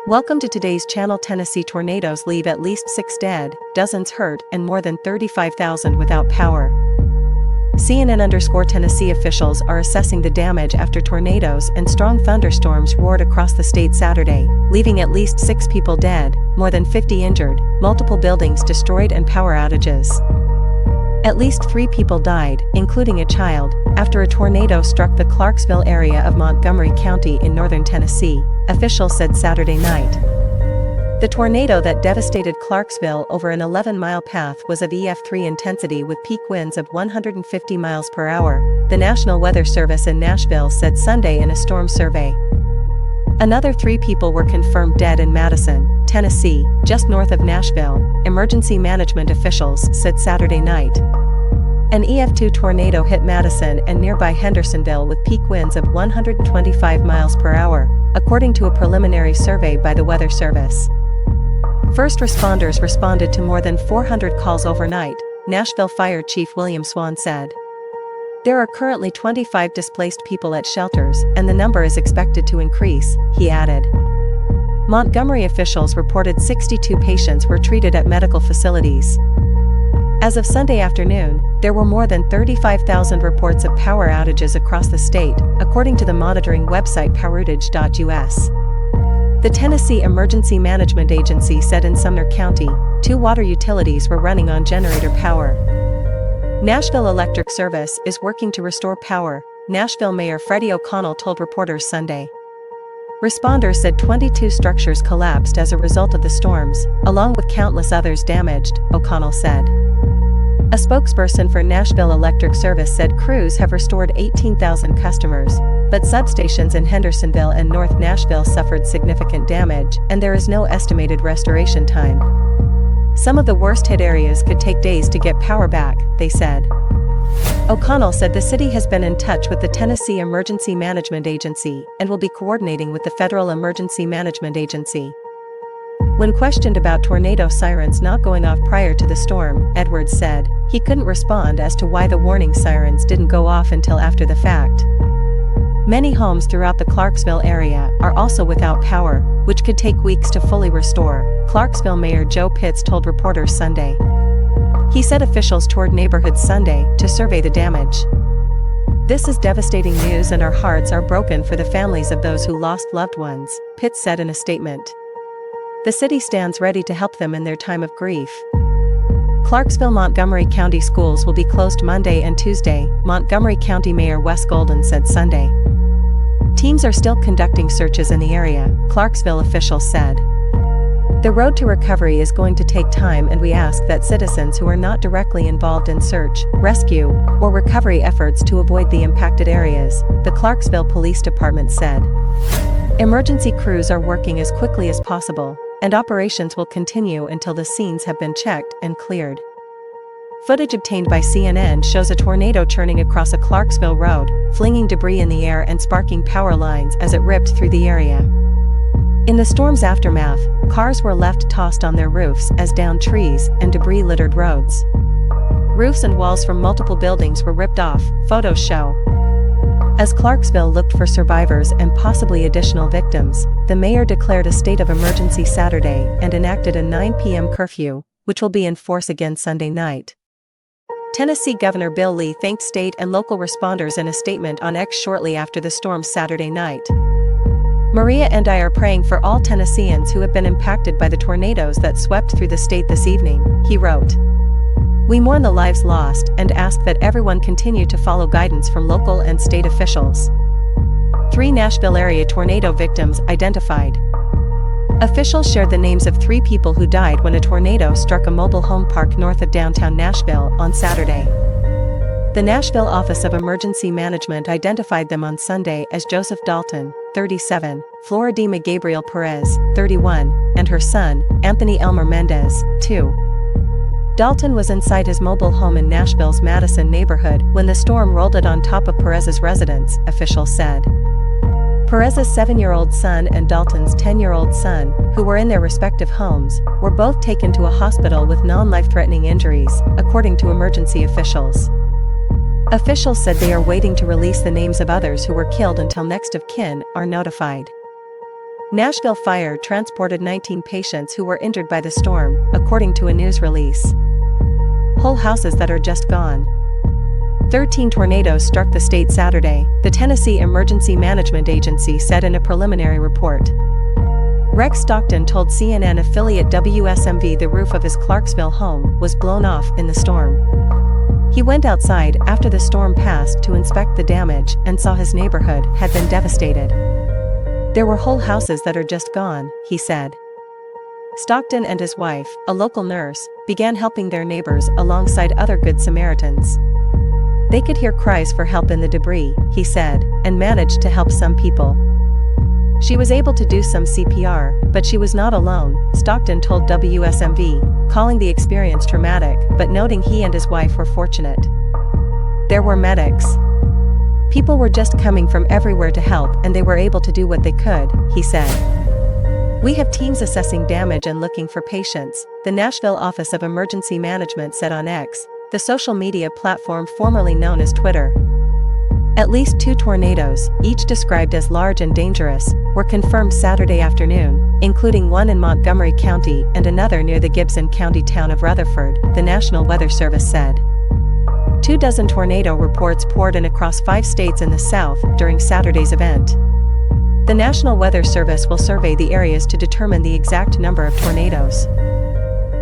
Welcome to today's channel. Tennessee tornadoes leave at least 6 dead, dozens hurt, and more than 35,000 without power. CNN_Tennessee officials are assessing the damage after tornadoes and strong thunderstorms roared across the state Saturday, leaving at least 6 people dead, more than 50 injured, multiple buildings destroyed and power outages. At least 3 people died, including a child, after a tornado struck the Clarksville area of Montgomery County in northern Tennessee, officials said Saturday night. The tornado that devastated Clarksville over an 11-mile path was of EF3 intensity with peak winds of 150 miles per hour, the National Weather Service in Nashville said Sunday in a storm survey. Another 3 people were confirmed dead in Madison, Tennessee, just north of Nashville, emergency management officials said Saturday night. An EF2 tornado hit Madison and nearby Hendersonville with peak winds of 125 miles per hour, according to a preliminary survey by the Weather Service. First responders responded to more than 400 calls overnight, Nashville Fire Chief William Swan said. There are currently 25 displaced people at shelters, and the number is expected to increase, he added. Montgomery officials reported 62 patients were treated at medical facilities. As of Sunday afternoon, there were more than 35,000 reports of power outages across the state, according to the monitoring website poweroutage.us. The Tennessee Emergency Management Agency said in Sumner County, 2 water utilities were running on generator power. Nashville Electric Service is working to restore power, Nashville Mayor Freddie O'Connell told reporters Sunday. Responders said 22 structures collapsed as a result of the storms, along with countless others damaged, O'Connell said. A spokesperson for Nashville Electric Service said crews have restored 18,000 customers, but substations in Hendersonville and North Nashville suffered significant damage, and there is no estimated restoration time. Some of the worst-hit areas could take days to get power back, they said. O'Connell said the city has been in touch with the Tennessee Emergency Management Agency and will be coordinating with the Federal Emergency Management Agency. When questioned about tornado sirens not going off prior to the storm, Edwards said he couldn't respond as to why the warning sirens didn't go off until after the fact. Many homes throughout the Clarksville area are also without power, which could take weeks to fully restore, Clarksville Mayor Joe Pitts told reporters Sunday. He said officials toured neighborhoods Sunday to survey the damage. This is devastating news and our hearts are broken for the families of those who lost loved ones, Pitts said in a statement. The city stands ready to help them in their time of grief. Clarksville-Montgomery County schools will be closed Monday and Tuesday, Montgomery County Mayor Wes Golden said Sunday. Teams are still conducting searches in the area, Clarksville officials said. The road to recovery is going to take time, and we ask that citizens who are not directly involved in search, rescue, or recovery efforts to avoid the impacted areas, the Clarksville Police Department said. Emergency crews are working as quickly as possible, and operations will continue until the scenes have been checked and cleared. Footage obtained by CNN shows a tornado churning across a Clarksville road, flinging debris in the air and sparking power lines as it ripped through the area. In the storm's aftermath, cars were left tossed on their roofs as downed trees and debris littered roads. Roofs and walls from multiple buildings were ripped off, photos show. As Clarksville looked for survivors and possibly additional victims, the mayor declared a state of emergency Saturday and enacted a 9 p.m. curfew, which will be in force again Sunday night. Tennessee Governor Bill Lee thanked state and local responders in a statement on X shortly after the storm Saturday night. Maria and I are praying for all Tennesseans who have been impacted by the tornadoes that swept through the state this evening, he wrote. We mourn the lives lost and ask that everyone continue to follow guidance from local and state officials. 3 Nashville area tornado victims identified. Officials shared the names of 3 people who died when a tornado struck a mobile home park north of downtown Nashville on Saturday. The Nashville Office of Emergency Management identified them on Sunday as Joseph Dalton, 37, Floridima Gabriel Perez, 31, and her son, Anthony Elmer Mendez, 2. Dalton was inside his mobile home in Nashville's Madison neighborhood when the storm rolled it on top of Perez's residence, officials said. Perez's 7-year-old son and Dalton's 10-year-old son, who were in their respective homes, were both taken to a hospital with non-life-threatening injuries, according to emergency officials. Officials said they are waiting to release the names of others who were killed until next of kin are notified. Nashville fire transported 19 patients who were injured by the storm, according to a news release. Whole houses that are just gone. 13 tornadoes struck the state Saturday, the Tennessee Emergency Management Agency said in a preliminary report. Rex Stockton told CNN affiliate WSMV the roof of his Clarksville home was blown off in the storm. He went outside after the storm passed to inspect the damage and saw his neighborhood had been devastated. There were whole houses that are just gone, he said. Stockton and his wife, a local nurse, began helping their neighbors alongside other Good Samaritans. They could hear cries for help in the debris, he said, and managed to help some people. She was able to do some CPR, but she was not alone, Stockton told WSMV, calling the experience traumatic but noting he and his wife were fortunate. There were medics. People were just coming from everywhere to help and they were able to do what they could, he said. We have teams assessing damage and looking for patients, the Nashville Office of Emergency Management said on X, the social media platform formerly known as Twitter. At least 2 tornadoes, each described as large and dangerous, were confirmed Saturday afternoon, including one in Montgomery County and another near the Gibson County town of Rutherford, the National Weather Service said. 24 tornado reports poured in across 5 states in the South during Saturday's event. The National Weather Service will survey the areas to determine the exact number of tornadoes.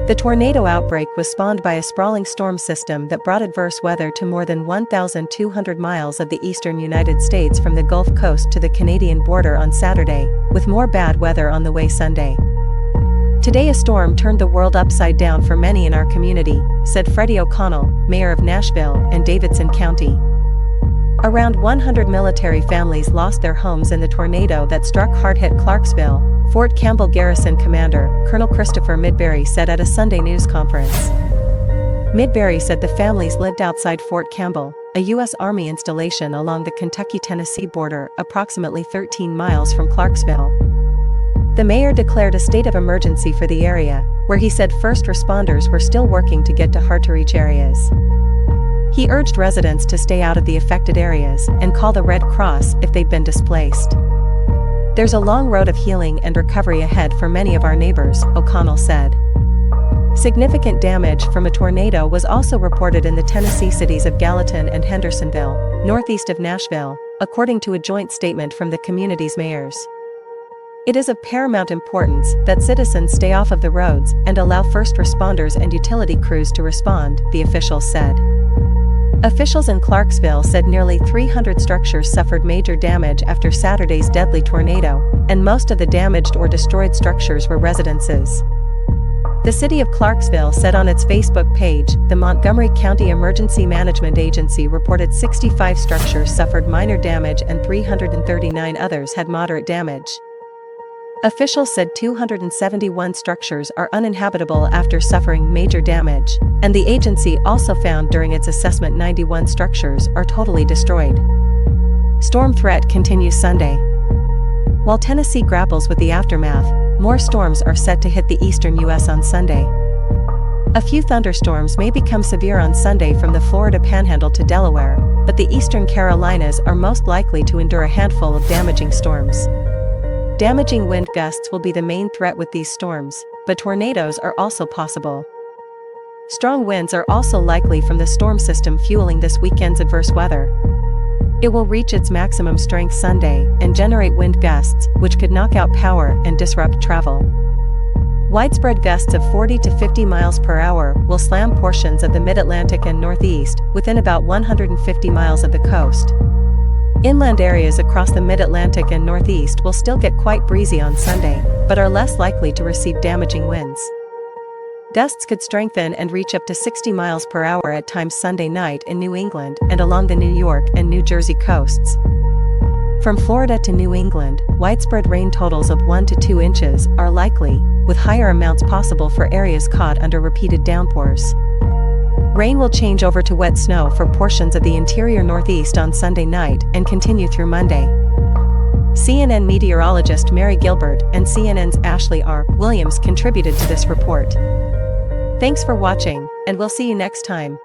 The tornado outbreak was spawned by a sprawling storm system that brought adverse weather to more than 1,200 miles of the eastern United States from the Gulf Coast to the Canadian border on Saturday, with more bad weather on the way Sunday. Today a storm turned the world upside down for many in our community, said Freddie O'Connell, mayor of Nashville and Davidson County. Around 100 military families lost their homes in the tornado that struck hard-hit Clarksville, Fort Campbell Garrison Commander, Colonel Christopher Midbury said at a Sunday news conference. Midbury said the families lived outside Fort Campbell, a U.S. Army installation along the Kentucky-Tennessee border, approximately 13 miles from Clarksville. The mayor declared a state of emergency for the area, where he said first responders were still working to get to hard-to-reach areas. He urged residents to stay out of the affected areas and call the Red Cross if they've been displaced. There's a long road of healing and recovery ahead for many of our neighbors, O'Connell said. Significant damage from a tornado was also reported in the Tennessee cities of Gallatin and Hendersonville, northeast of Nashville, according to a joint statement from the community's mayors. It is of paramount importance that citizens stay off of the roads and allow first responders and utility crews to respond, the officials said. Officials in Clarksville said nearly 300 structures suffered major damage after Saturday's deadly tornado, and most of the damaged or destroyed structures were residences. The city of Clarksville said on its Facebook page, the Montgomery County Emergency Management Agency reported 65 structures suffered minor damage and 339 others had moderate damage. Officials said 271 structures are uninhabitable after suffering major damage, and the agency also found during its assessment 91 structures are totally destroyed. Storm threat continues Sunday. While Tennessee grapples with the aftermath, more storms are set to hit the eastern U.S. on Sunday. A few thunderstorms may become severe on Sunday from the Florida Panhandle to Delaware, but the eastern Carolinas are most likely to endure a handful of damaging storms. Damaging wind gusts will be the main threat with these storms, but tornadoes are also possible. Strong winds are also likely from the storm system fueling this weekend's adverse weather. It will reach its maximum strength Sunday and generate wind gusts, which could knock out power and disrupt travel. Widespread gusts of 40 to 50 miles per hour will slam portions of the mid-Atlantic and Northeast, within about 150 miles of the coast. Inland areas across the mid-Atlantic and Northeast will still get quite breezy on Sunday, but are less likely to receive damaging winds. Gusts could strengthen and reach up to 60 miles per hour at times Sunday night in New England and along the New York and New Jersey coasts. From Florida to New England, widespread rain totals of 1 to 2 inches are likely, with higher amounts possible for areas caught under repeated downpours. Rain will change over to wet snow for portions of the interior Northeast on Sunday night and continue through Monday. CNN meteorologist Mary Gilbert and CNN's Ashley R. Williams contributed to this report. Thanks for watching, and we'll see you next time.